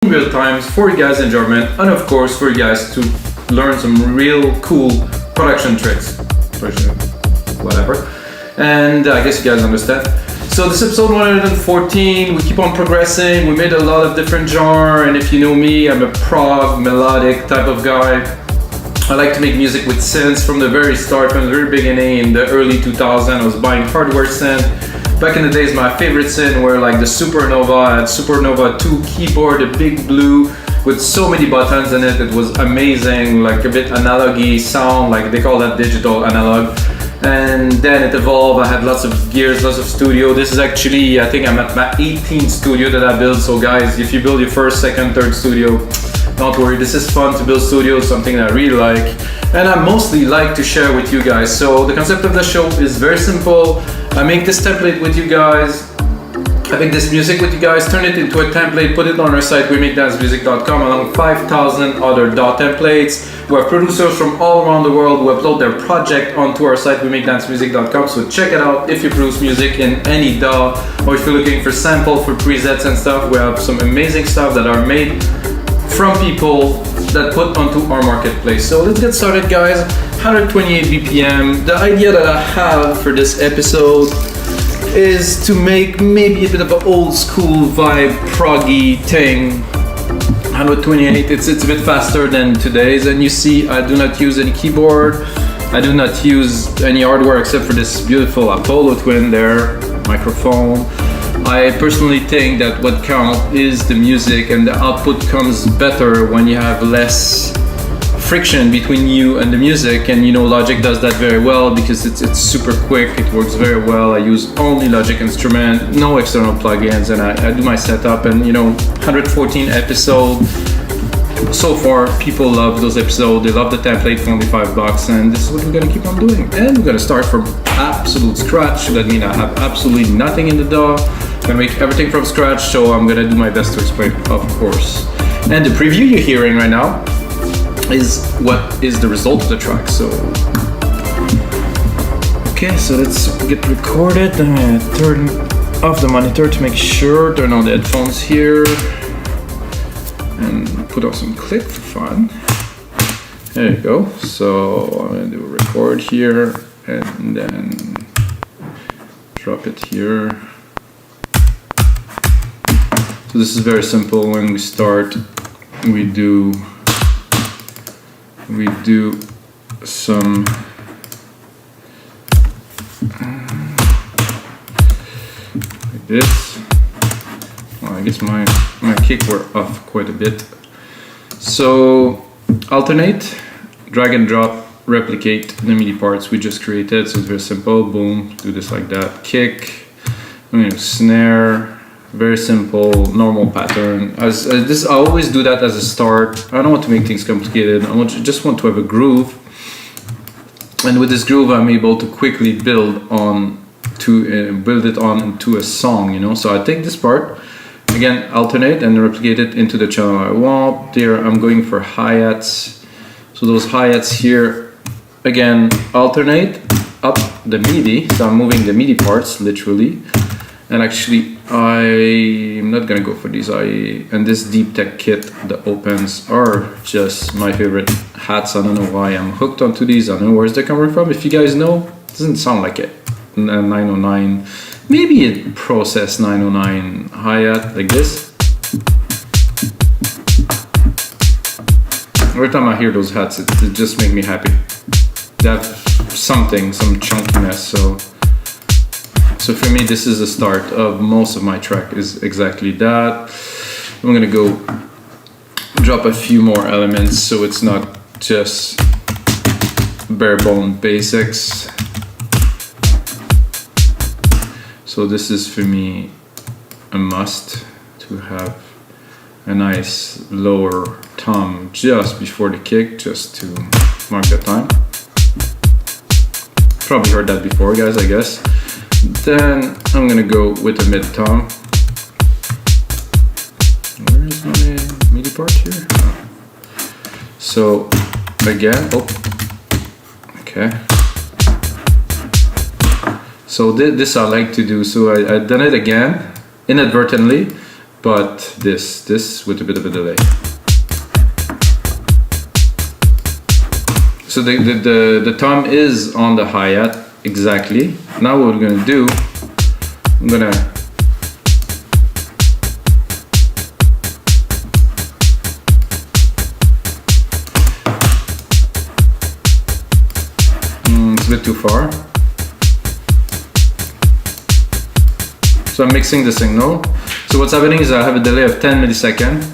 real times for you guys' enjoyment, and of course for you guys to learn some real cool production tricks, whatever. And I guess you guys understand. So this is episode 114. We keep on progressing. We made a lot of different genres, and if you know me, I'm a prog, melodic type of guy. I like to make music with synths from the very start, from the very beginning. In the early 2000s, I was buying hardware synth. Back in the days, my favorite synth were like the Supernova. I had Supernova 2 keyboard, a big blue with so many buttons in it. It was amazing, like a bit analogy sound, like they call that digital analog. And then it evolved. I had lots of gears, lots of studio. This is actually, I think I'm at my 18th studio that I built. So guys, if you build your first, second, third studio, don't worry, this is fun to build studios, something that I really like. And I mostly like to share with you guys. So the concept of the show is very simple. I make this template with you guys. I make this music with you guys, turn it into a template, put it on our site, wemakedancemusic.com, along with 5,000 other DAW templates. We have producers from all around the world who upload their project onto our site, wemakedancemusic.com. So check it out if you produce music in any DAW, or if you're looking for samples, for presets and stuff. We have some amazing stuff that are made from people that put onto our marketplace. So let's get started, guys. 128 BPM. The idea that I have for this episode is to make maybe a bit of an old school vibe, proggy thing. 128, it's a bit faster than today's, and you see I do not use any keyboard. I do not use any hardware except for this beautiful Apollo Twin there, microphone. I personally think that what counts is the music, and the output comes better when you have less friction between you and the music. And you know, Logic does that very well because it's super quick, it works very well. I use only Logic instrument, no external plugins, and I do my setup. And you know, 114 episodes so far, people love those episodes. They love the template for only $5, and this is what we're gonna keep on doing. And we're gonna start from absolute scratch. That means I have absolutely nothing in the DAW. I'm gonna make everything from scratch, so I'm gonna do my best to explain, of course. And the preview you're hearing right now is what is the result of the track. So okay, so let's get recorded. I'm gonna turn off the monitor to make sure, turn on the headphones here, and put on some click for fun. There you go. So I'm gonna do a record here and then drop it here. So this is very simple. When we start, we do some like this. Well, I guess my kick were off quite a bit. So alternate, drag and drop, replicate the MIDI parts we just created. So it's very simple. Boom, do this like that. Kick, snare. Very simple, normal pattern. As this, I always do that as a start. I don't want to make things complicated. Just want to have a groove, and with this groove, I'm able to quickly build it on into a song. You know, so I take this part again, alternate, and replicate it into the channel I want. There, I'm going for hi-hats. So those hi-hats here, again, alternate up the MIDI. So I'm moving the MIDI parts literally. And actually, I'm not gonna go for these. And this Deep Tech kit, the opens are just my favorite hats. I don't know why I'm hooked onto these. I don't know where's they coming from. If you guys know, it doesn't sound like it. 909, maybe a Process 909 hi-hat like this. Every time I hear those hats, it just makes me happy. They have something, some chunkiness. So for me, this is the start of most of my track, is exactly that. I'm gonna go drop a few more elements so it's not just bare bone basics. So this is for me a must, to have a nice lower tom just before the kick, just to mark the time. Probably heard that before, guys, I guess. Then I'm gonna go with a mid tom. Where is my MIDI part here? Oh. So again, okay. So this I like to do. So I done it again inadvertently, but this with a bit of a delay. So the tom is on the hi-hat exactly. Now what we're gonna do, I'm gonna it's a bit too far. So I'm mixing the signal. So what's happening is I have a delay of 10 milliseconds.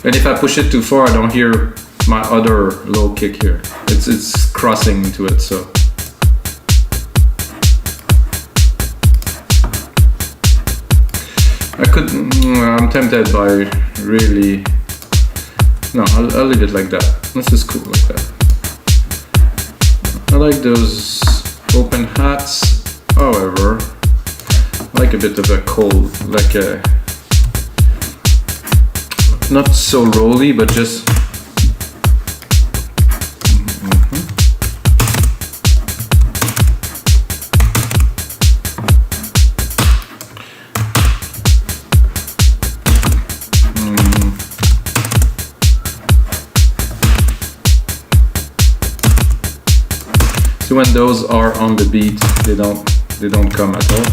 And if I push it too far, I don't hear my other low kick here. It's crossing into it, so. I'm tempted by really, no, I'll leave it like that. This is cool like that. I like those open hats, however, I like a bit of a cold, like a, not so rolly, but just, so when those are on the beat, they don't come at all.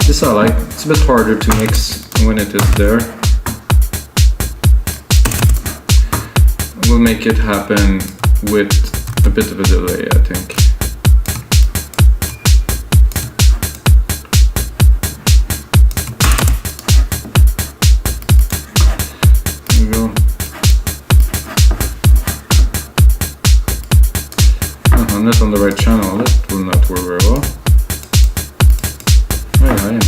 This I like. It's a bit harder to mix when it is there. We'll make it happen with a bit of a delay, I think. There we go. I'm not on the right channel. That will not work very well. Yeah, I am.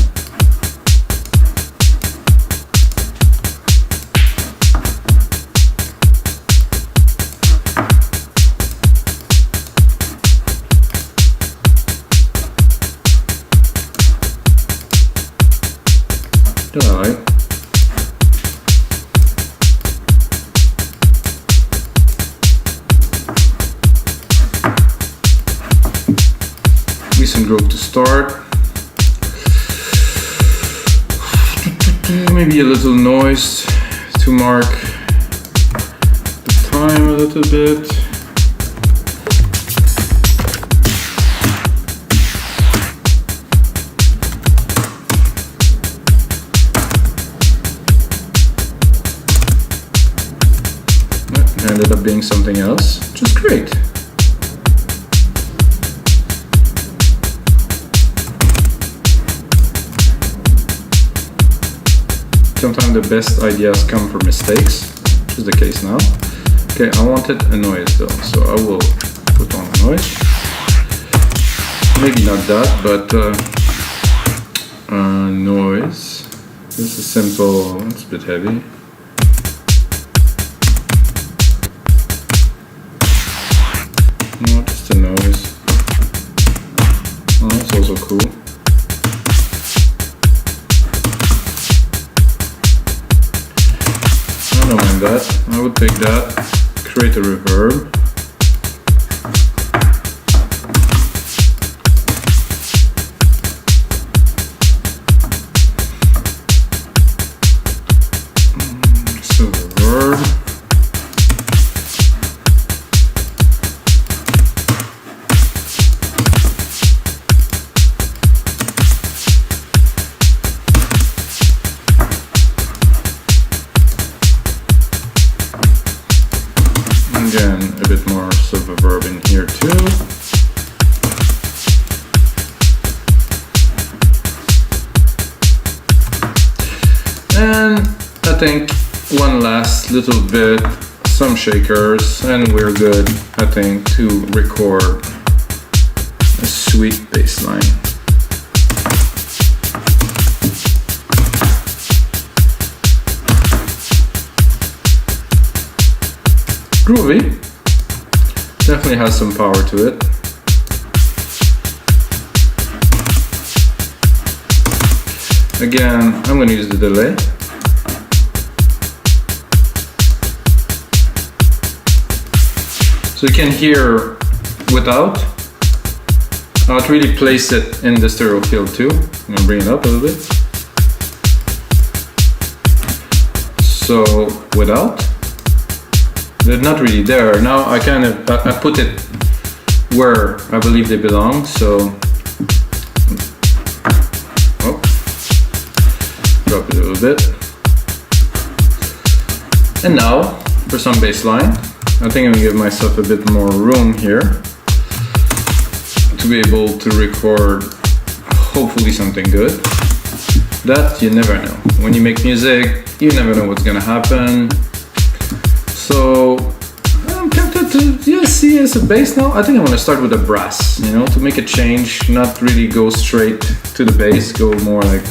That I like. Decent groove to start. Maybe a little noise to mark the time a little bit. It ended up being something else, which is great. Sometimes the best ideas come from mistakes, which is the case now. Okay, I wanted a noise though, so I will put on a noise. Maybe not that, but noise. This is simple, it's a bit heavy. No, just a noise. Oh, that's also cool. I don't mind that. I would take that, create a reverb. So reverb. Again, a bit more reverb in here too. And I think one last little bit, some shakers, and we're good, I think, to record a sweet bass line. Groovy, definitely has some power to it. Again, I'm going to use the delay. So you can hear without, I'll really place it in the stereo field too. I'm gonna bring it up a little bit. So without, they're not really there. Now I put it where I believe they belong. So, drop it a little bit. And now for some bass line. I think I'm gonna give myself a bit more room here to be able to record hopefully something good. That you never know. When you make music, you never know what's gonna happen. So I'm tempted to just see as a bass now. I think I want to start with a brass, you know, to make a change, not really go straight to the bass, go more like.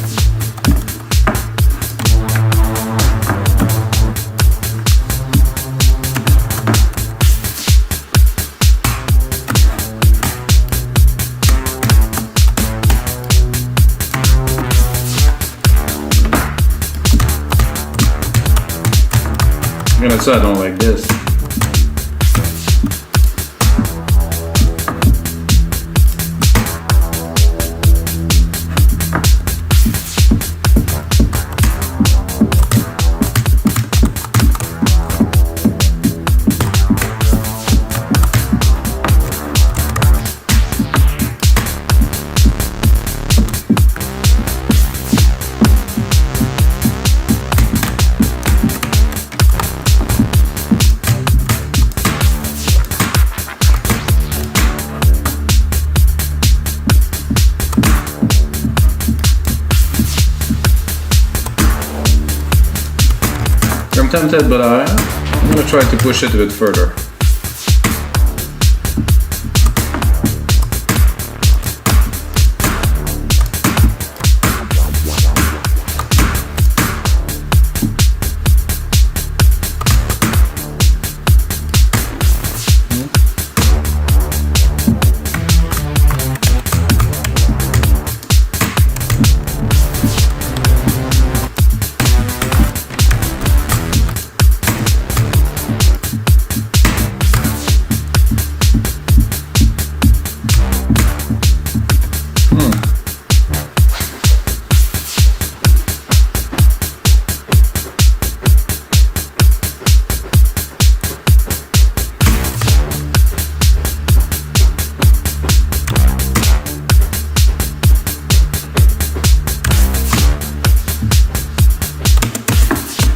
I'm gonna say I don't like this. I'm tempted, but I'm gonna try to push it a bit further.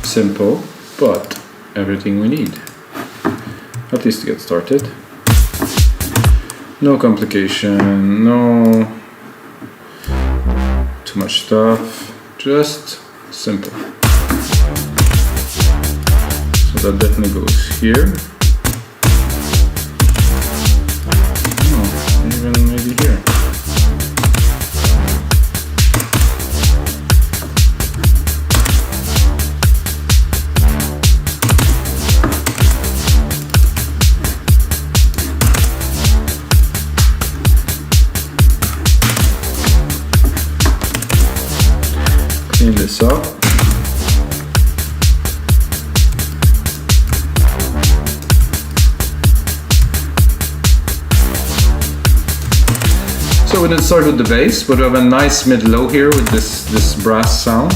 Simple, but everything we need, at least to get started. No complication, no too much stuff, just simple. So that definitely goes here. Oh, even maybe here. Clean this up. So we didn't start with the bass, but we have a nice mid-low here with this brass sound.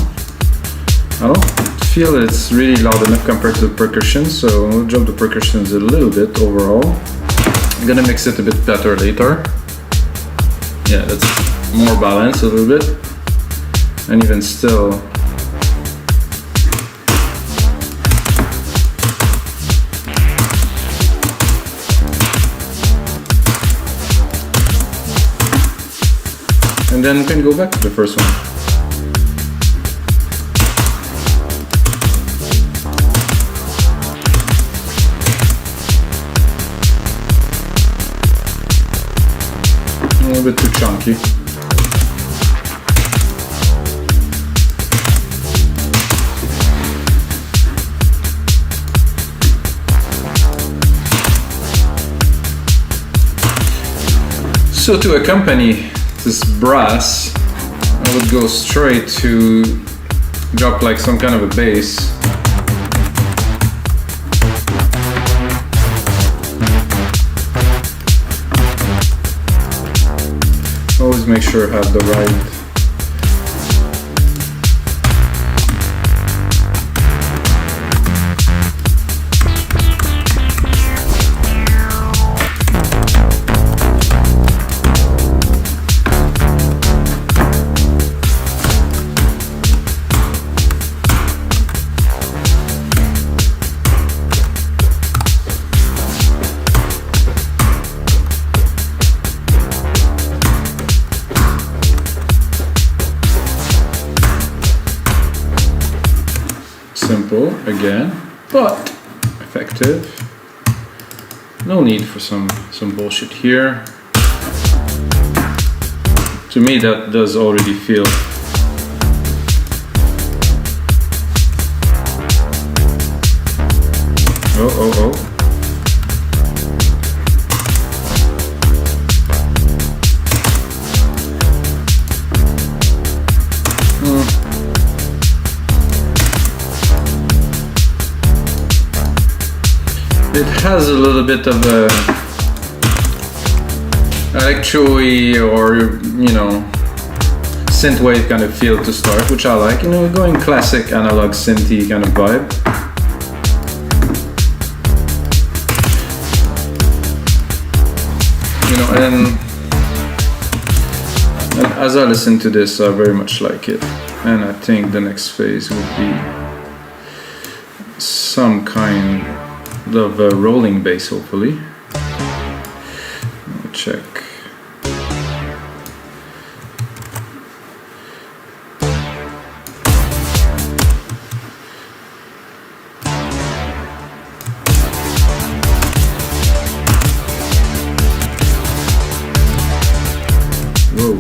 I don't feel it's really loud enough compared to the percussion, so we'll drop the percussions a little bit overall. I'm gonna mix it a bit better later. Yeah, that's more balanced a little bit. And even still, and then we can go back to the first one. A little bit too chunky. So to accompany this brass, I would go straight to drop like some kind of a bass. to make sure I have the right. Simple again, but effective. No need for some bullshit here. To me, that does already feel. Oh. It has a little bit of a electro-y or, you know, synthwave kind of feel to start, which I like. You know, going classic analog synthy kind of vibe. You know, and as I listen to this, I very much like it. And I think the next phase would be some kind of a rolling bass, hopefully. Let me check. Whoa.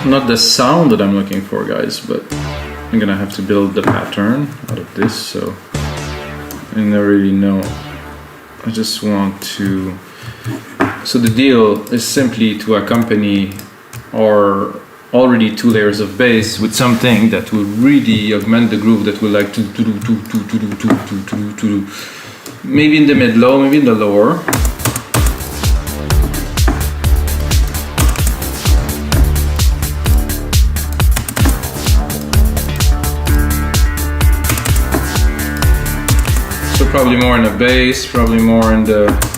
Not the sound that I'm looking for, guys, but I'm gonna have to build the pattern out of this, so I don't really know. I just want to. So the deal is simply to accompany our already 2 layers of bass with something that will really augment the groove, that will like to maybe in the mid-low, maybe in the lower. So probably more in the bass, probably more in the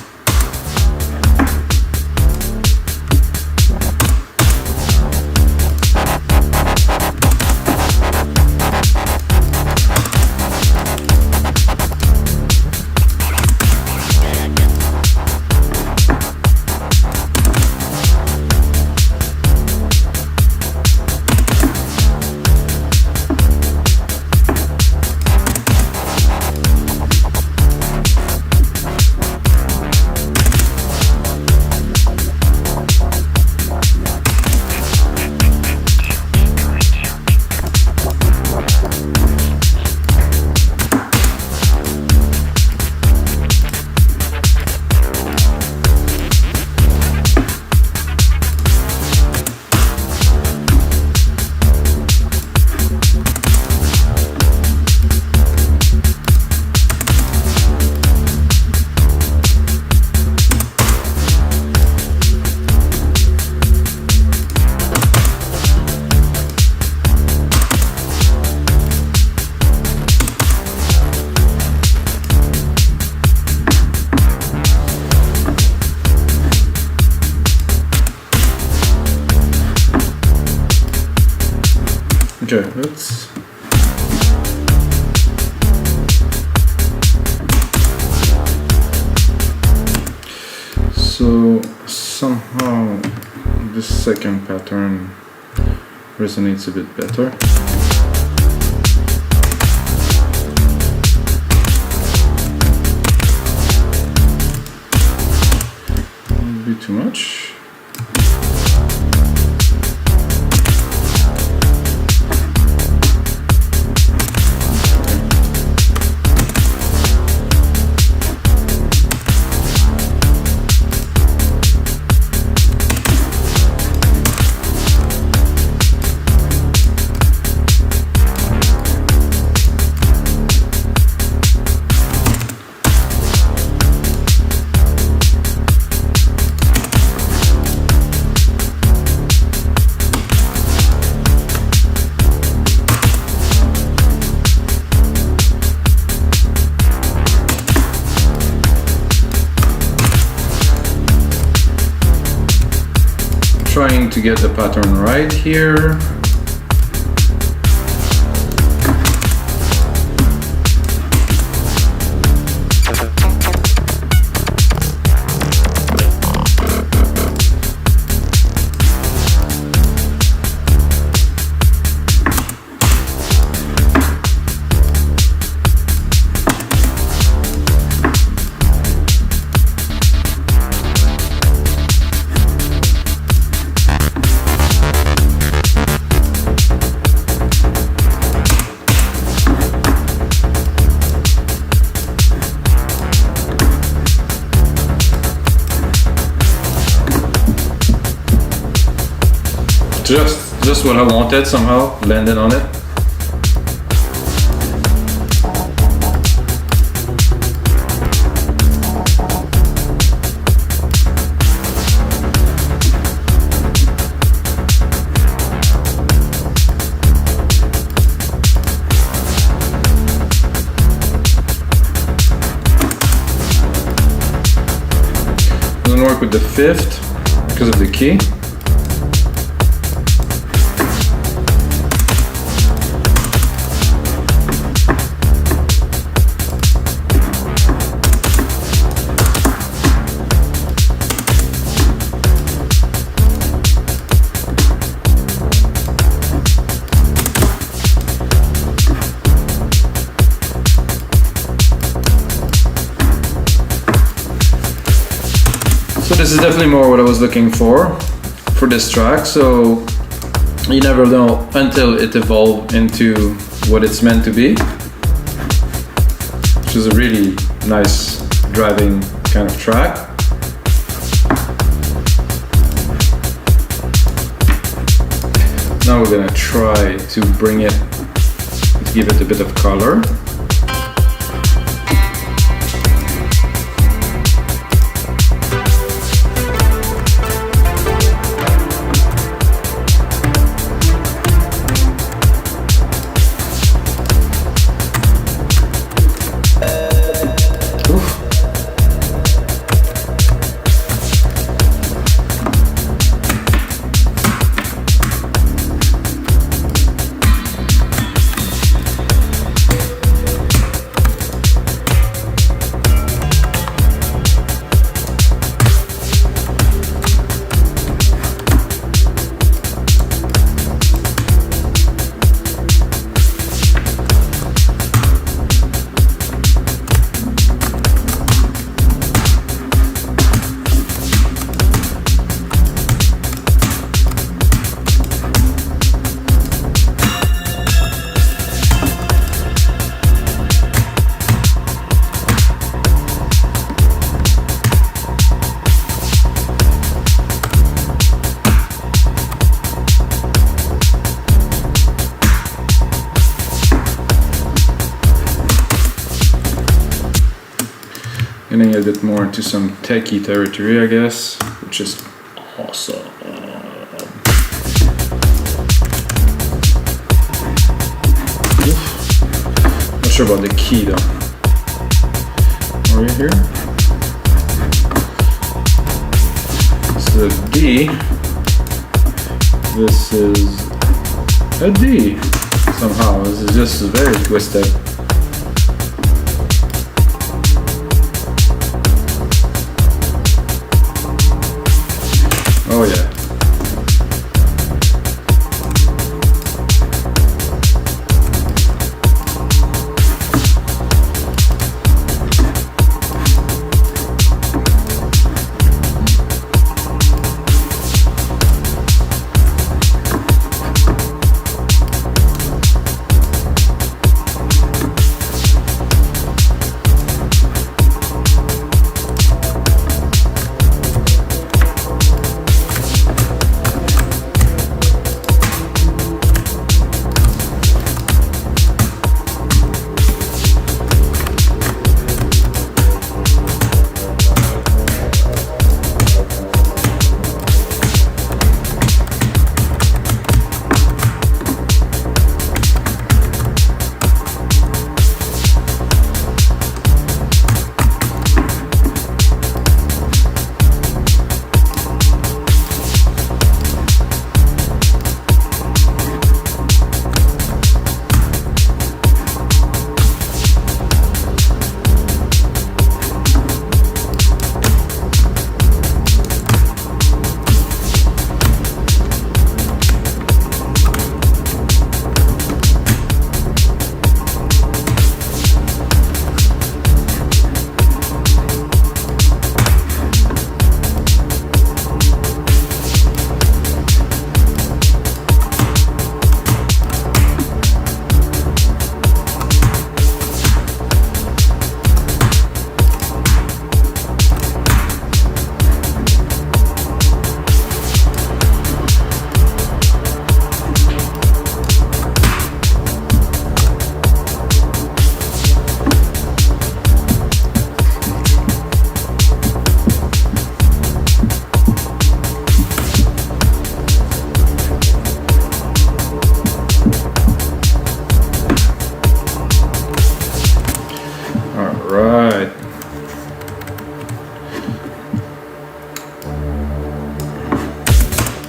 okay, let's so somehow this second pattern resonates a bit better. Maybe too much. trying to get the pattern right here. Just what I wanted, somehow landed on it. Doesn't work with the fifth because of the key. So this is definitely more what I was looking for this track. So you never know until it evolves into what it's meant to be, which is a really nice driving kind of track. Now we're gonna try to bring it, to give it a bit of color. Getting a bit more into some techie territory, I guess, which is awesome. Not sure about the key though. Are we here? This is a D. This is a D. Somehow, this is just very twisted. Oh yeah.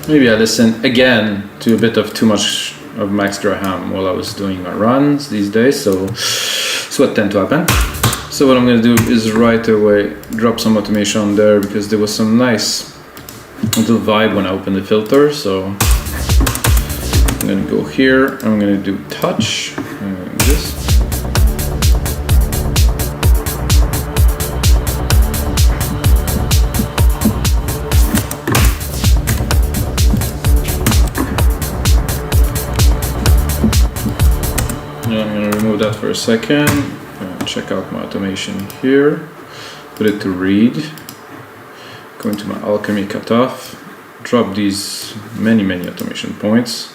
maybe I listened again to a bit of too much of Max Graham while I was doing my runs these days, so it's what tend to happen. So what I'm going to do is right away drop some automation on there, because there was some nice little vibe when I opened the filter. So I'm going to go here, I'm going to do touch, this. And I'm going to remove that for a second. Check out my automation here, put it to read, go into my Alchemy cutoff, drop these many automation points,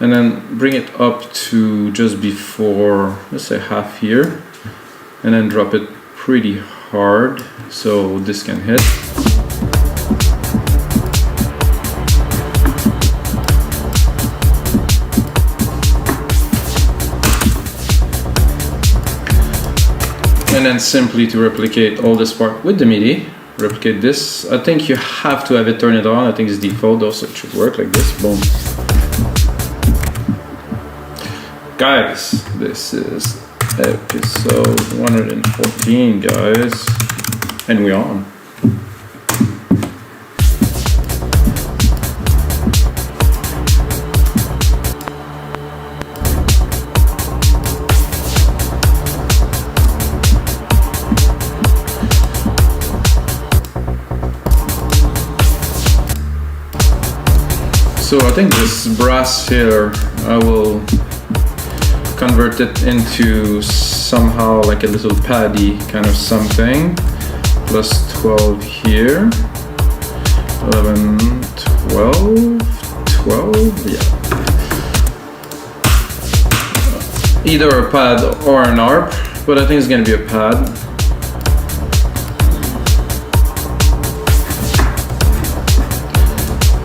and then bring it up to just before, let's say half here, and then drop it pretty hard so this can hit. And then simply to replicate all this part with the MIDI, replicate this. I think you have to have it turn it on. I think it's default though, so it should work like this. Boom. Guys, this is episode 114, guys. And we're on. So I think this brass here, I will convert it into somehow like a little paddy kind of something. Plus 12 here, 11, 12, 12, yeah. Either a pad or an ARP, but I think it's gonna be a pad.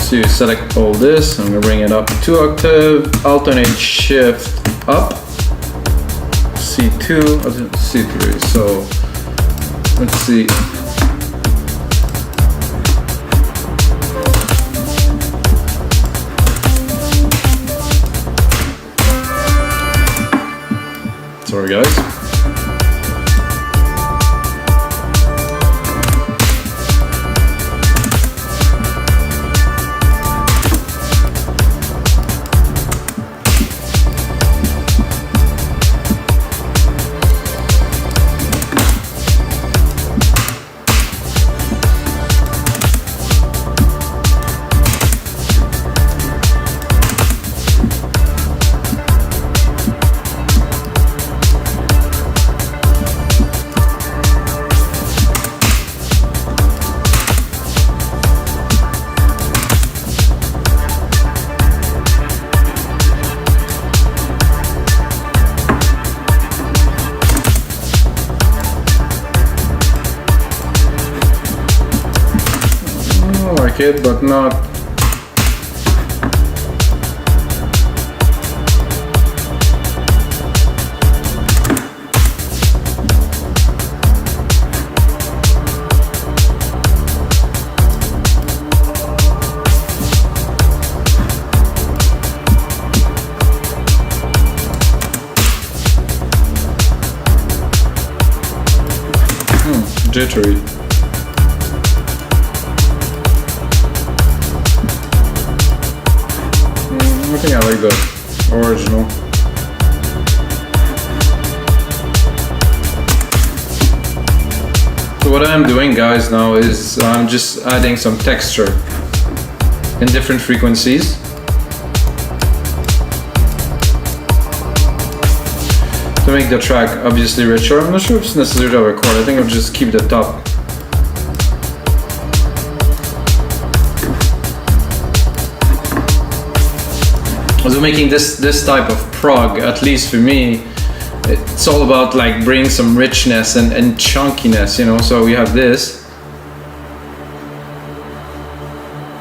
So you select all this, I'm gonna bring it up 2 octave, alternate shift up, C2, C3, so let's see. Sorry guys. It, but not jittery. I think I like the original. So what I'm doing, guys, now is I'm just adding some texture in different frequencies. To make the track obviously richer. I'm not sure if it's necessary to have a chord. I think I'll just keep the top. So making this type of prog, at least for me, it's all about like bringing some richness and chunkiness, you know. So we have this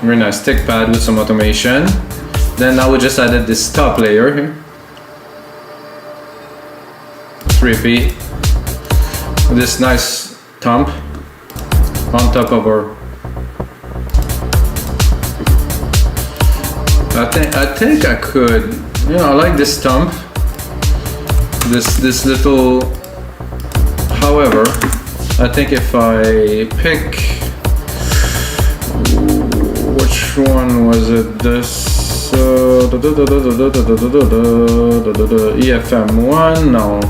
very nice tick pad with some automation. Then now we just added this top layer here, 3P, with this nice thump on top of our I think I could. You know, I like this stump. This little. However, I think if I pick, which one was it? This EFM one? No.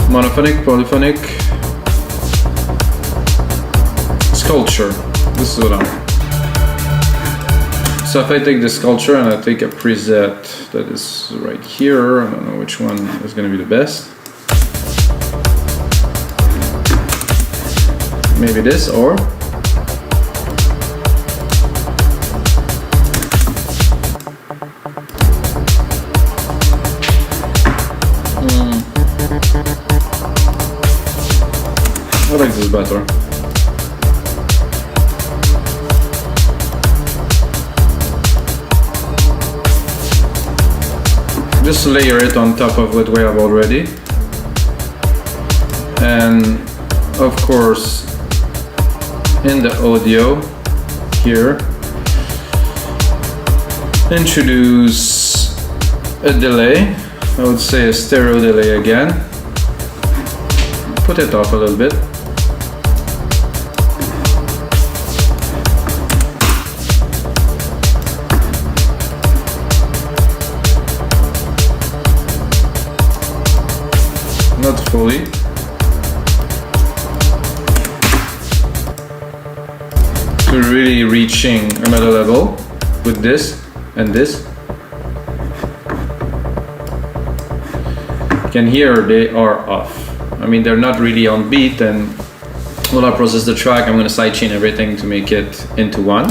Monophonic, polyphonic, sculpture. This is what I'm. So if I take the sculpture and I take a preset that is right here, I don't know which one is going to be the best. Maybe this, or I like this better. Just layer it on top of what we have already, and of course in the audio here introduce a delay. I would say a stereo delay again. Put it off a little bit. Not fully. To really reaching another level with this and this. You can hear they are off. I mean, they're not really on beat, and while I process the track, I'm going to sidechain everything to make it into one.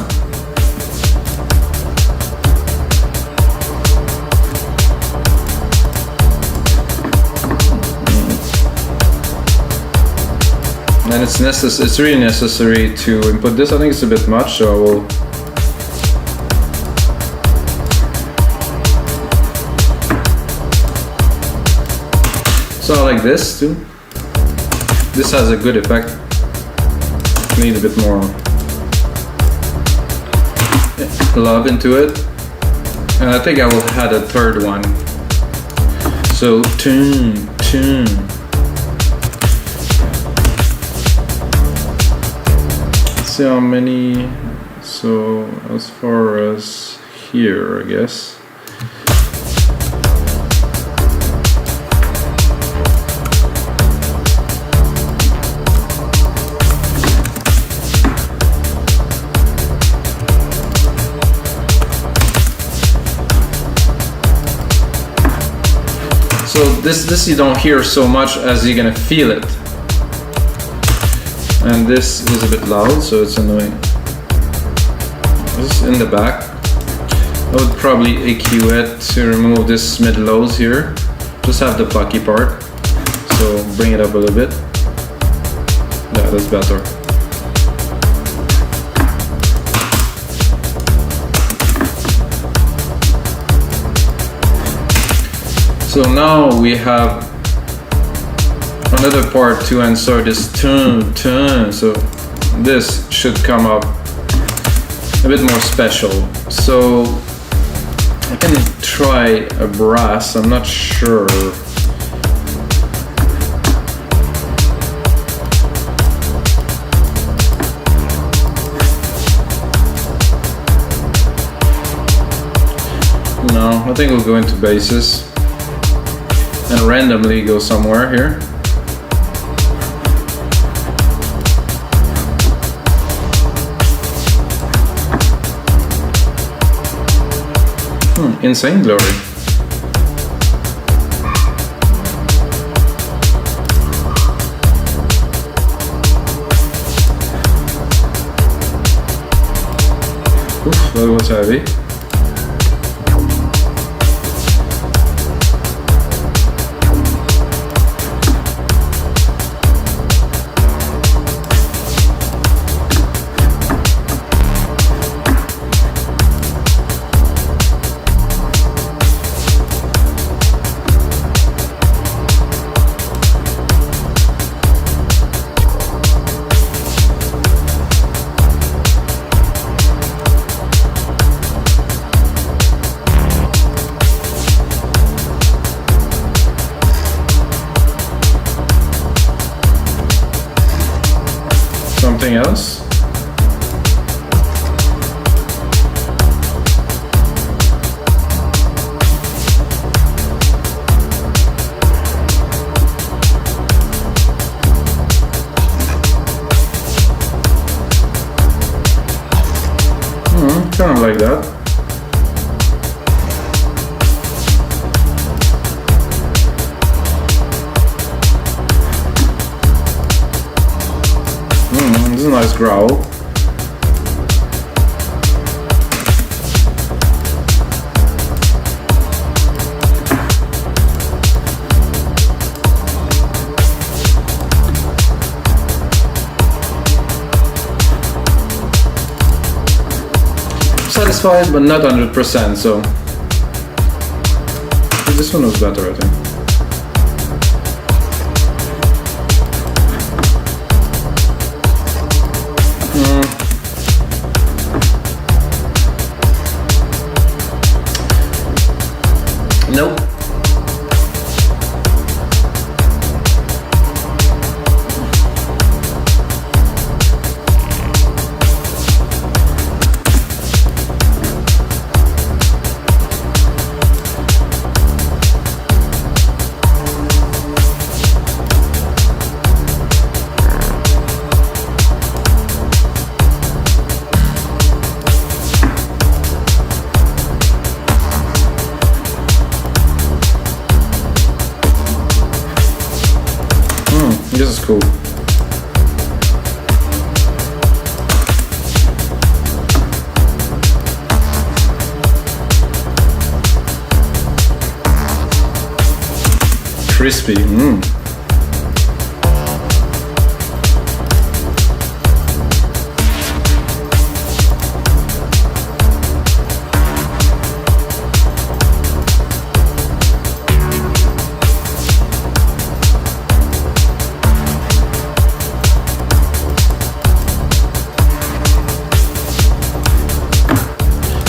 And it's really necessary to input this. I think it's a bit much, so I will. So I like this too. This has a good effect. Need a bit more love into it. And I think I will add a third one. So tune. See how many. So as far as here, I guess. So this you don't hear so much as you're gonna feel it. And this is a bit loud, so it's annoying. This is in the back. I would probably EQ it to remove this mid-lows here. Just have the plucky part. So bring it up a little bit. Yeah, that's better. So now we have another part to insert this tune. So this should come up a bit more special. So I can try a brass, I'm not sure. No, I think we'll go into basses and randomly go somewhere here. Insane Glory. Oof, that was heavy. else. Kind of like that. This is a nice growl. Satisfied, but not 100%, so this one was better, I think. Nope. This is cool. Crispy.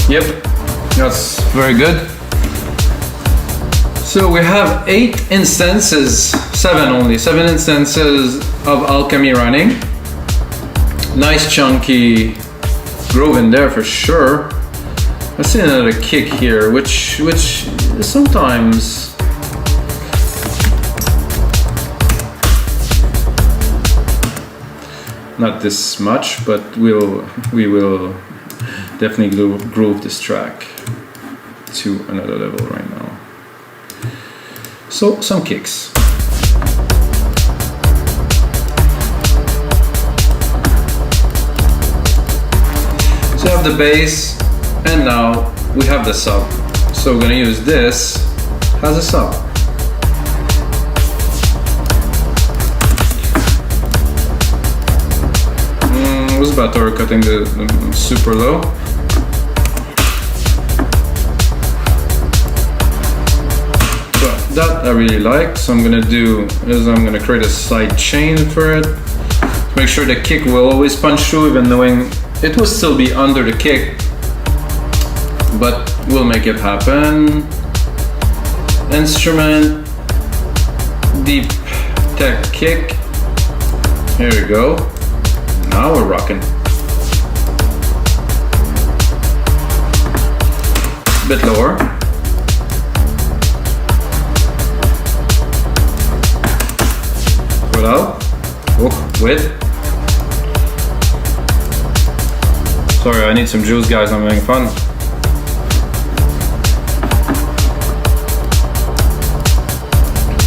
Yep, that's very good. So we have 8 instances, 7 instances of Alchemy running. Nice chunky groove in there for sure. Let's see another kick here, which sometimes not this much, but we will definitely groove this track to another level right now. So some kicks. So we have the bass, and now we have the sub. So we're gonna use this as a sub. It was better cutting the super low. That I really like, so I'm gonna do is I'm gonna create a side chain for it. Make sure the kick will always punch through, even knowing it will still be under the kick, but we'll make it happen. Instrument, deep tech kick. Here we go. Now we're rocking. Bit lower. Out. Oh, width. Sorry, I need some juice, guys. I'm having fun.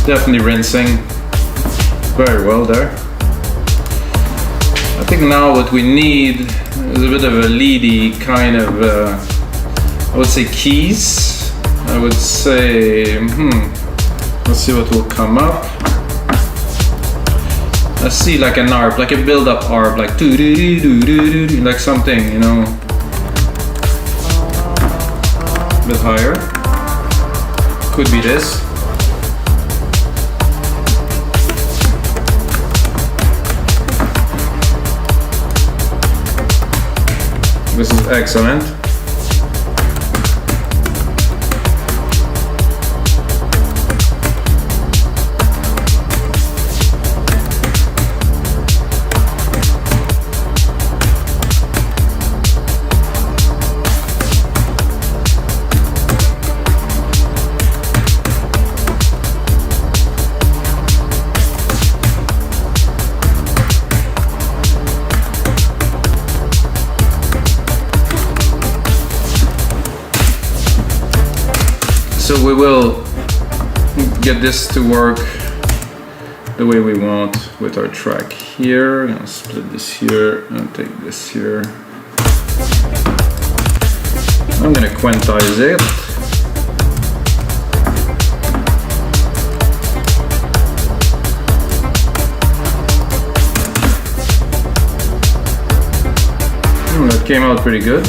Definitely rinsing very well there. I think now what we need is a bit of a leady kind of, I would say keys. I would say, let's see what will come up. I see like an arp, like a build-up arp, like like something, you know, a bit higher. Could be this. This is excellent. so we will get this to work the way we want with our track here. I'm gonna split this here and take this here. I'm gonna quantize it. That came out pretty good.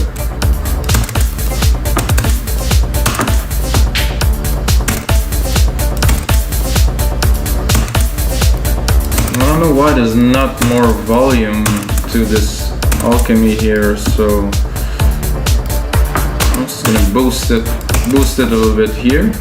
I don't know why there's not more volume to this Alchemy here, so I'm just gonna boost it a little bit here.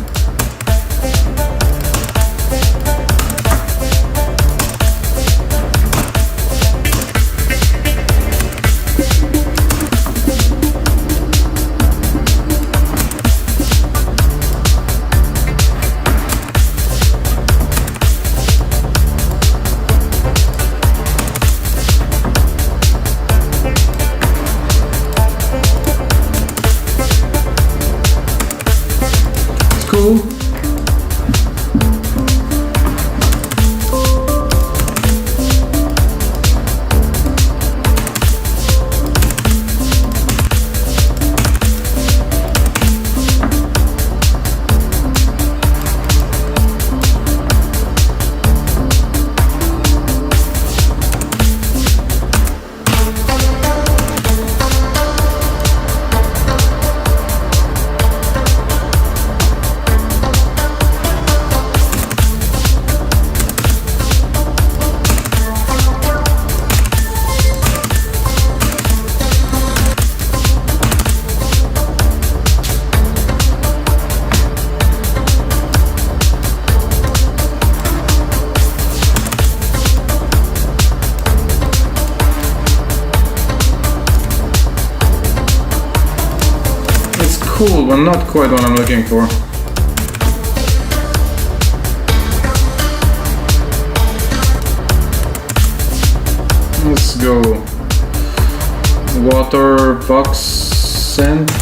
Cool. Cool, but not quite what I'm looking for. Let's go water box synth.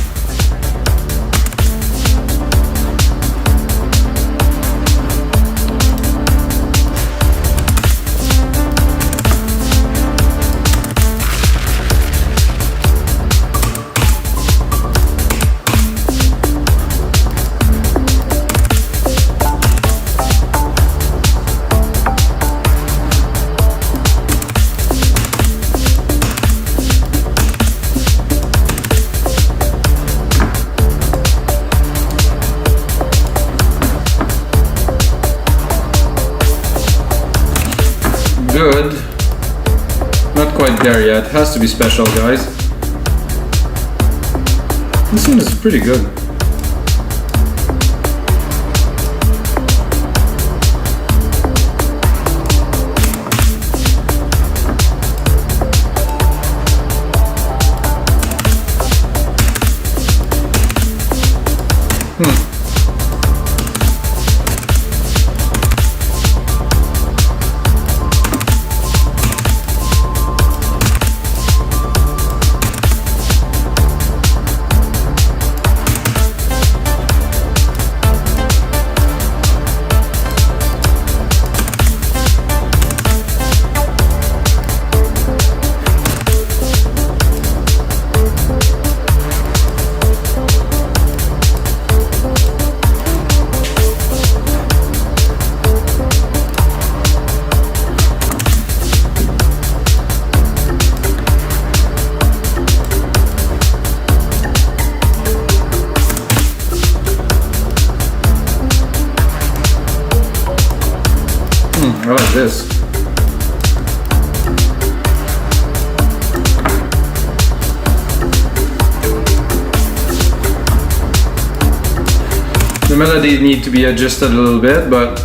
Good. Not quite there yet. Has to be special, guys. This one is pretty good. I like this. The melody needs to be adjusted a little bit, but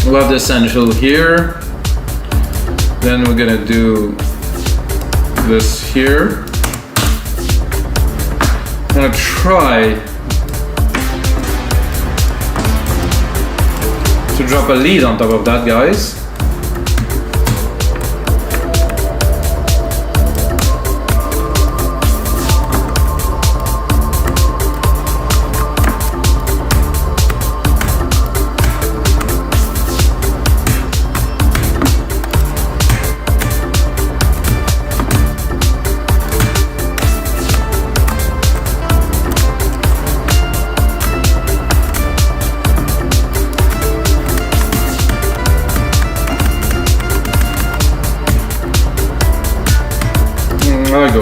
we'll have the essential here. Then we're gonna do this here. I'm gonna try to drop a lead on top of that, guys.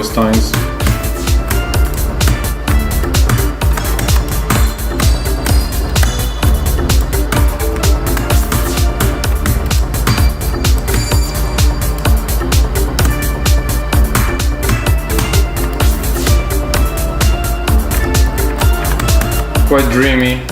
those times. Quite dreamy.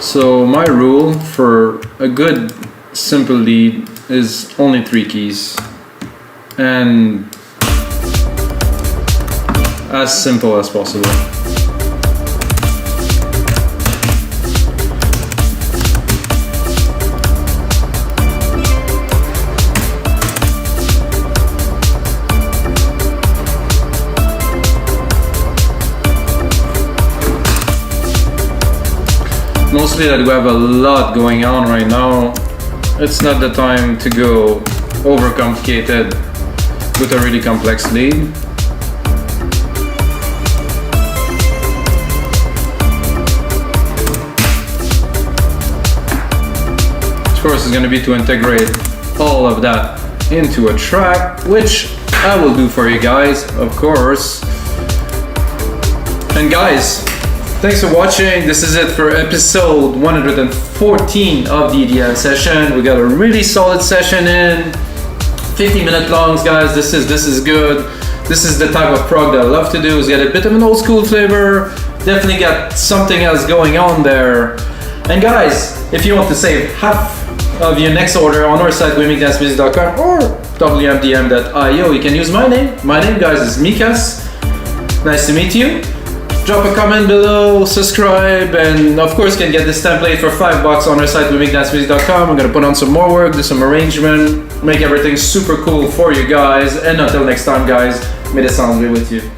So my rule for a good simple lead is only 3 keys and as simple as possible. Mostly that we have a lot going on right now, it's not the time to go overcomplicated with a really complex lead. Of course, it's going to be to integrate all of that into a track, which I will do for you guys, of course. And guys, thanks for watching. This is it for episode 114 of the EDM session. We got a really solid session in, 50-minute longs, guys. This is good. This is the type of prog that I love to do. It's got a bit of an old school flavor. Definitely got something else going on there. And guys, if you want to save half of your next order on our site, wimikdancemusic.com or wmdm.io, you can use my name. My name, guys, is Mikas. Nice to meet you. Drop a comment below, subscribe, and of course you can get this template for $5 on our site, wimikdancemusic.com. I'm gonna put on some more work, do some arrangement, make everything super cool for you guys. And until next time, guys, may the sound be with you.